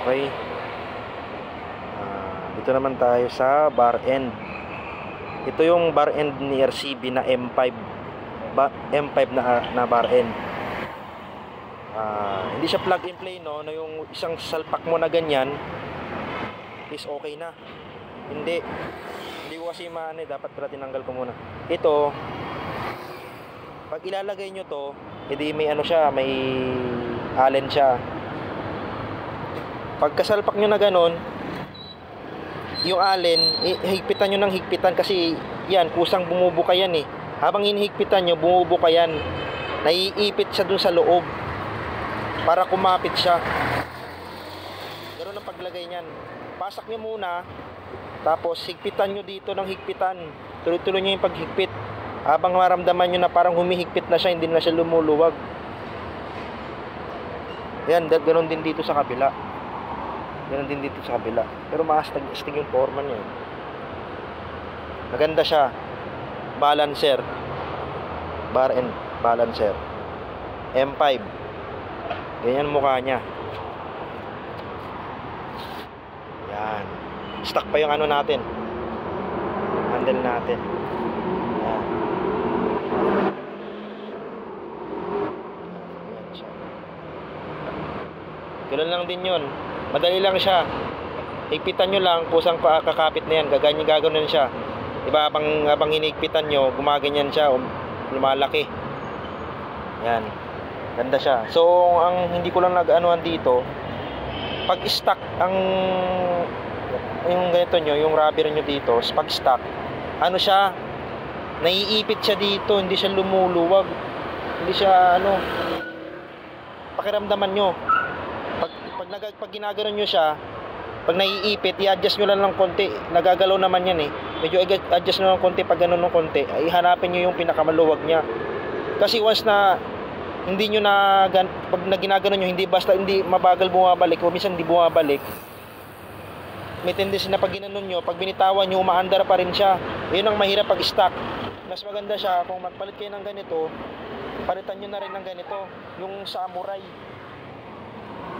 Okay. Dito naman tayo sa bar end. Ito yung bar end ni RCB na M5. M5 na bar end. Hindi siya plug and play, no, na yung isang salpak mo na ganyan is okay na. Hindi ko kasi maano, dapat pala tinanggal ko muna. Ito, pag ilalagay nyo to, edi may ano siya, may allen siya. Pagkasalpak nyo na ganon, yung allen, higpitan nyo ng higpitan kasi yan, kusang bumubuka yan eh. Habang hinihigpitan nyo, bumubuka yan. Naiipit siya dun sa loob para kumapit siya. Ganoon ang paglagay niyan. Pasak nyo muna, tapos higpitan nyo dito ng higpitan. Tuloy-tuloy nyo yung paghigpit. Habang maramdaman nyo na parang humihigpit na siya, hindi na siya lumuluwag. Yan, ganoon din dito sa kabila. Ganoon din dito sa kabila. Pero maastig yung forma niya. Maganda siya. Balancer. Bar and balancer. M5. Ganyan mukha niya. Yan. Stock pa yung ano natin. Handle natin. Yan. Yan siya. Ganun lang din yun. Madali lang siya. Higpitan nyo lang, kusang kakapit na yan. Gagawin siya. Diba, habang hinigpitan nyo, gumaganyan siya, lumalaki. Yan. Ganda siya. So, ang hindi ko lang nag-anuhan dito, pag stock yung ganito nyo, yung rubber nyo dito, pag stock, ano siya, naiipit siya dito, hindi siya lumuluwag. Hindi siya, pakiramdaman nyo. Pag ginaganon nyo siya, pag naiipit, i-adjust nyo lang ng konti. Nagagalaw naman yan eh. Medyo adjust nyo ng konti, pag ganun ng konti, ay hanapin nyo yung pinakamaluwag niya. Kasi once na hindi nyo pag ginaganon nyo, hindi mabagal bumabalik, o minsan hindi bumabalik, may tendency na pag ginanon nyo, pag binitawan nyo, umaandar pa rin siya. Yun ang mahirap pag stock. Mas maganda siya, kung magpalit kayo ng ganito, palitan nyo na rin ng ganito, yung samurai.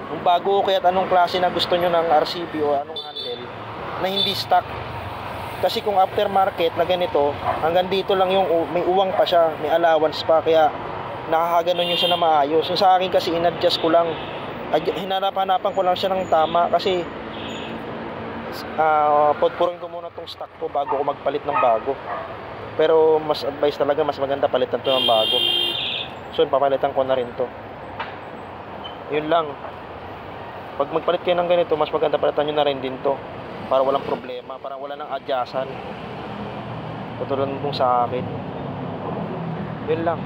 Yung bago, kaya't anong klase na gusto nyo ng RCB o anong handle, na hindi stock. Kasi kung aftermarket na ganito, hanggang dito lang yung may uwang pa siya, may allowance pa, kaya nakakaganon nyo siya na maayos. Yung sa akin kasi in-adjust ko lang, hinanap-hanapan ko lang siya ng tama kasi pudpurin ko muna tong stock ko bago ko magpalit ng bago. Pero mas advice talaga, mas maganda palitan to ng bago. So papalitan ko na rin to. Yun lang. Pag magpalit kayo ng ganito, mas maganda palitan nyo na rin din to para walang problema, para wala nang adyasan. Katulad nung sa akin. Yun lang.